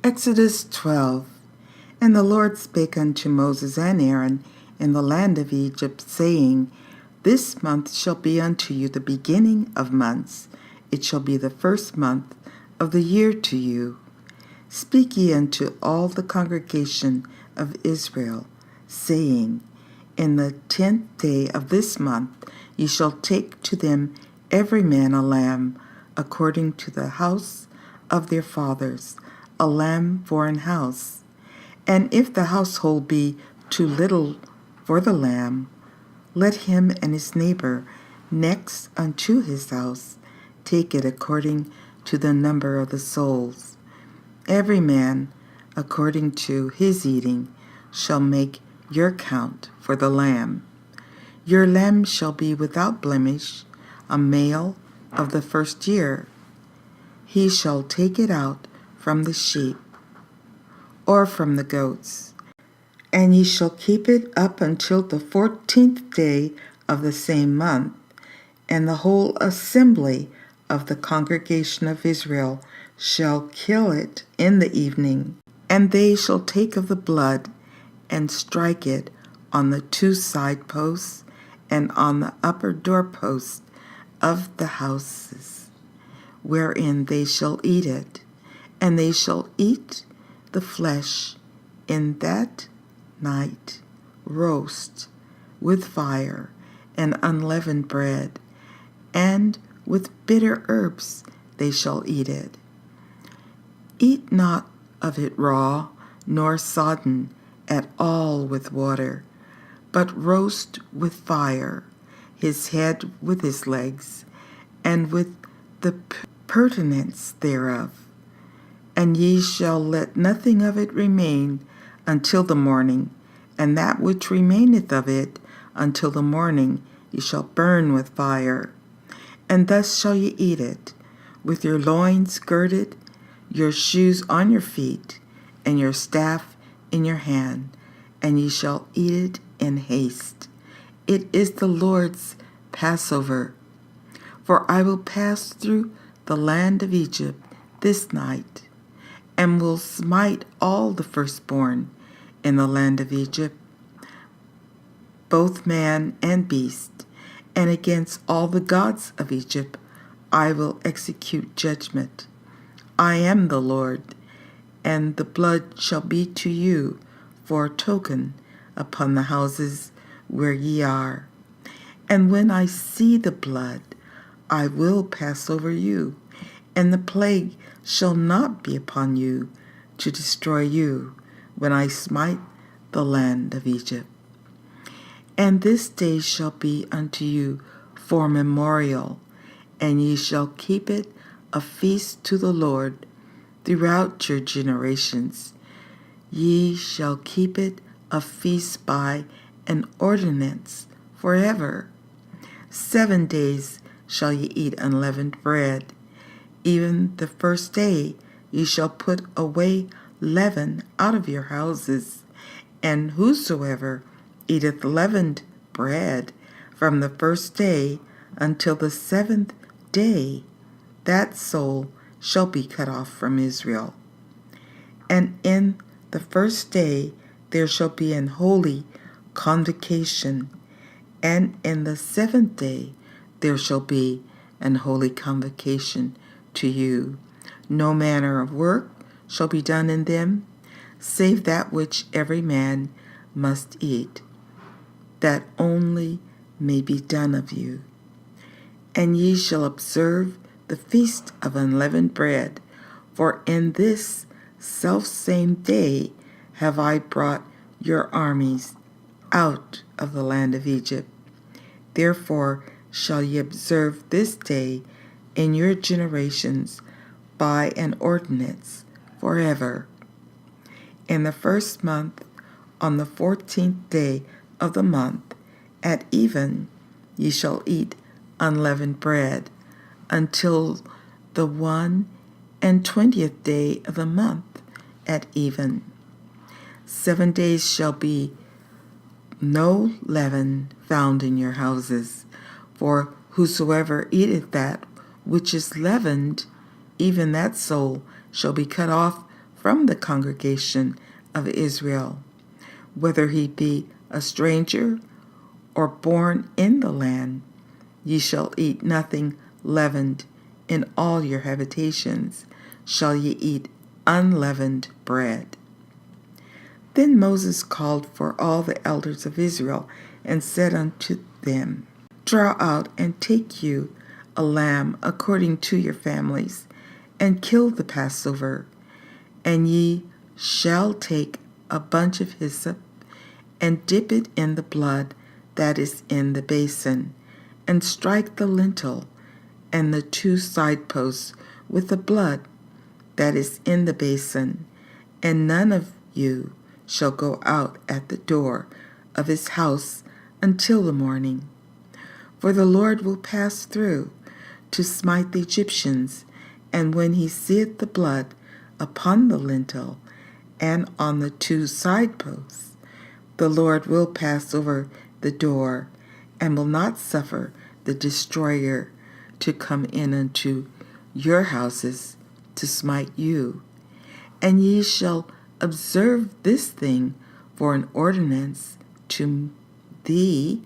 Exodus 12. And the Lord spake unto Moses and Aaron in the land of Egypt, saying, This month shall be unto you the beginning of months. It shall be the first month of the year to you. Speak ye unto all the congregation of Israel, saying, In the 10th day of this month ye shall take to them every man a lamb, according to the house of their fathers, a lamb for an house. And if the household be too little for the lamb, let him and his neighbor next unto his house take it according to the number of the souls. Every man, according to his eating, shall make your count for the lamb. Your lamb shall be without blemish, a male of the first year. He shall take it out from the sheep, or from the goats, and ye shall keep it up until the 14th day of the same month, and the whole assembly of the congregation of Israel shall kill it in the evening, and they shall take of the blood and strike it on the 2 side posts and on the upper doorposts of the houses, wherein they shall eat it, and they shall eat the flesh in that night, roast with fire and unleavened bread, and with bitter herbs they shall eat it. Eat not of it raw, nor sodden at all with water, but roast with fire, his head with his legs, and with the purtenance thereof. And ye shall let nothing of it remain until the morning, and that which remaineth of it until the morning ye shall burn with fire. And thus shall ye eat it, with your loins girded, your shoes on your feet, and your staff in your hand, and ye shall eat it in haste. It is the Lord's Passover. For I will pass through the land of Egypt this night, and will smite all the firstborn in the land of Egypt, both man and beast, and against all the gods of Egypt I will execute judgment. I am the Lord, and the blood shall be to you for a token upon the houses where ye are. And when I see the blood, I will pass over you, and the plague shall not be upon you to destroy you when I smite the land of Egypt. And this day shall be unto you for a memorial, and ye shall keep it a feast to the Lord throughout your generations. Ye shall keep it a feast by an ordinance forever. 7 days shall ye eat unleavened bread. Even the first day ye shall put away leaven out of your houses, and whosoever eateth leavened bread from the first day until the 7th day, that soul shall be cut off from Israel. And in the first day there shall be an holy convocation, and in the 7th day there shall be an holy convocation to you. No manner of work shall be done in them, save that which every man must eat, that only may be done of you. And ye shall observe the feast of unleavened bread, for in this selfsame day have I brought your armies out of the land of Egypt. Therefore shall ye observe this day in your generations by an ordinance forever. In the first month, on the 14th day of the month, at even, ye shall eat unleavened bread, until the 21st day of the month, at even. 7 days shall be no leaven found in your houses, for whosoever eateth that which is leavened, even that soul shall be cut off from the congregation of Israel, whether he be a stranger or born in the land. Ye shall eat nothing leavened. In all your habitations shall ye eat unleavened bread. Then Moses called for all the elders of Israel, and said unto them, Draw out and take you a lamb according to your families, and kill the Passover. And ye shall take a bunch of hyssop, and dip it in the blood that is in the basin, and strike the lintel and the 2 side posts with the blood that is in the basin. And none of you shall go out at the door of his house until the morning. For the Lord will pass through to smite the Egyptians, and when he seeth the blood upon the lintel and on the 2 side posts, the Lord will pass over the door, and will not suffer the destroyer to come in unto your houses to smite you. And ye shall observe this thing for an ordinance to thee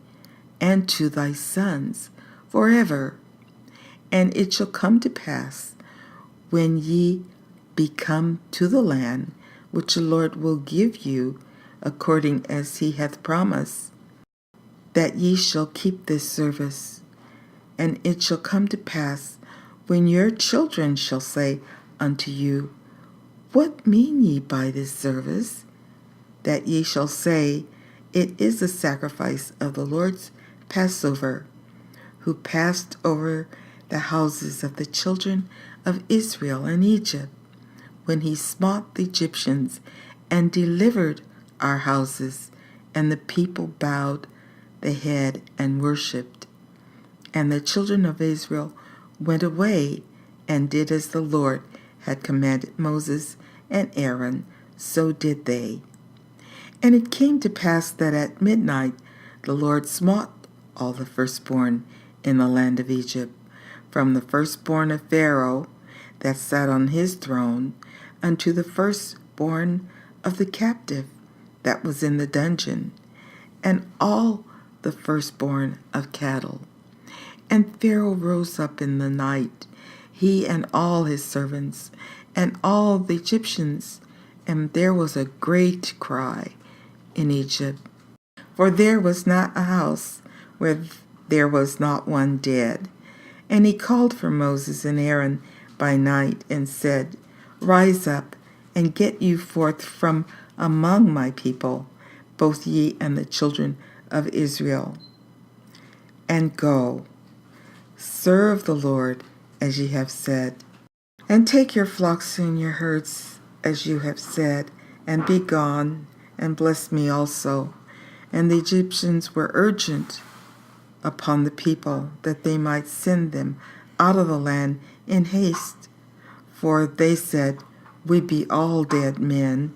and to thy sons forever. And it shall come to pass, when ye be come to the land which the Lord will give you, according as he hath promised, that ye shall keep this service. And it shall come to pass, when your children shall say unto you, What mean ye by this service? That ye shall say, It is the sacrifice of the Lord's Passover, who passed over the houses of the children of Israel in Egypt, when he smote the Egyptians, and delivered our houses. And the people bowed the head and worshipped. And the children of Israel went away, and did as the Lord had commanded Moses and Aaron, so did they. And it came to pass that at midnight the Lord smote all the firstborn in the land of Egypt, from the firstborn of Pharaoh that sat on his throne, unto the firstborn of the captive that was in the dungeon, and all the firstborn of cattle. And Pharaoh rose up in the night, he and all his servants, and all the Egyptians, and there was a great cry in Egypt, for there was not a house where there was not one dead. And he called for Moses and Aaron by night, and said, Rise up, and get you forth from among my people, both ye and the children of Israel, and go, serve the Lord as ye have said. And take your flocks and your herds as you have said, and be gone, and bless me also. And the Egyptians were urgent upon the people, that they might send them out of the land in haste. For they said, We be all dead men.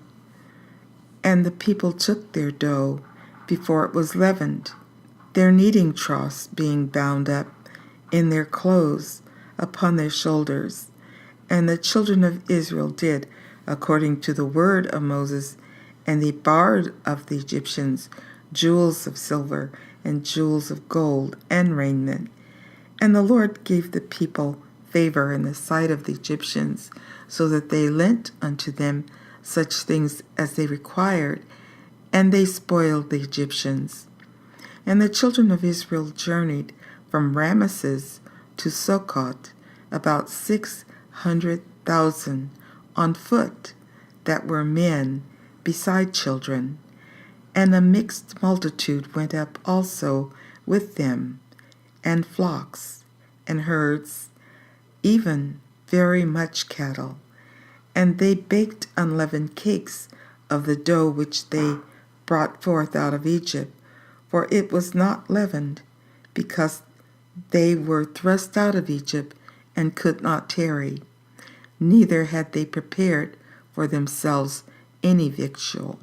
And the people took their dough before it was leavened, their kneading troughs being bound up in their clothes upon their shoulders. And the children of Israel did according to the word of Moses, and they borrowed of the Egyptians jewels of silver and jewels of gold and raiment. And the Lord gave the people favor in the sight of the Egyptians, so that they lent unto them such things as they required, and they spoiled the Egyptians. And the children of Israel journeyed from Ramesses to Succoth, about 600,000 on foot, that were men, beside children. And a mixed multitude went up also with them, and flocks, and herds, even very much cattle. And they baked unleavened cakes of the dough which they brought forth out of Egypt, for it was not leavened, because they were thrust out of Egypt, and could not tarry. Neither had they prepared for themselves any victual.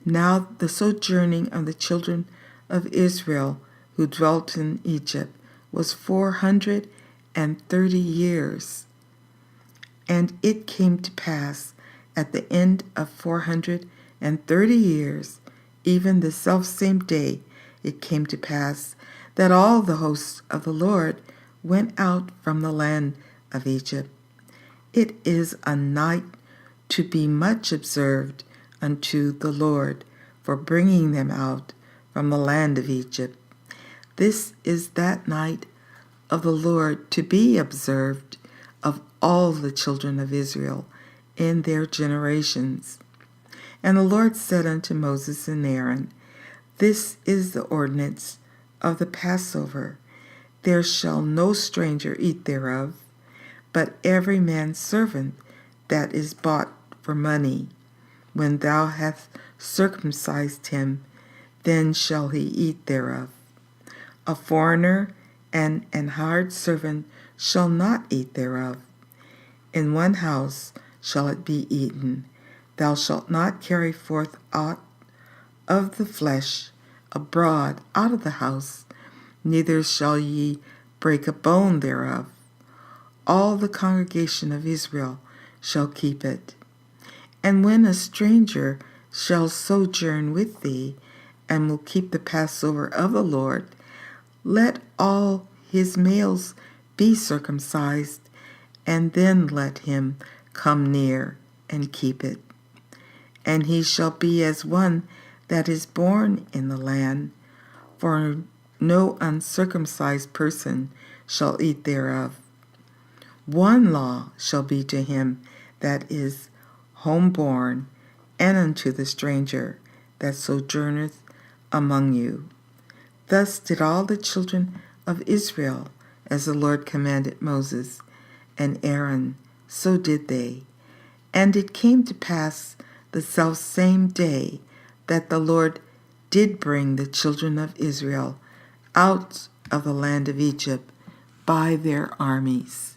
Now the sojourning of the children of Israel who dwelt in Egypt was 430 years. And it came to pass, at the end of 430 years, even the selfsame day, it came to pass that all the hosts of the Lord went out from the land of Egypt. It is a night to be much observed unto the Lord for bringing them out from the land of Egypt. This is that night of the Lord to be observed of all the children of Israel in their generations. And the Lord said unto Moses and Aaron, This is the ordinance of the Passover. There shall no stranger eat thereof, but every man's servant that is bought for money. When thou hast circumcised him, then shall he eat thereof. A foreigner and an hired servant shall not eat thereof. In one house shall it be eaten. Thou shalt not carry forth aught of the flesh abroad out of the house, neither shall ye break a bone thereof. All the congregation of Israel shall keep it. And when a stranger shall sojourn with thee, and will keep the Passover of the Lord, let all his males be circumcised, and then let him come near and keep it. And he shall be as one that is born in the land, for no uncircumcised person shall eat thereof. One law shall be to him that is homeborn, and unto the stranger that sojourneth among you. Thus did all the children of Israel, as the Lord commanded Moses and Aaron, so did they. And it came to pass the selfsame day that the Lord did bring the children of Israel out of the land of Egypt by their armies.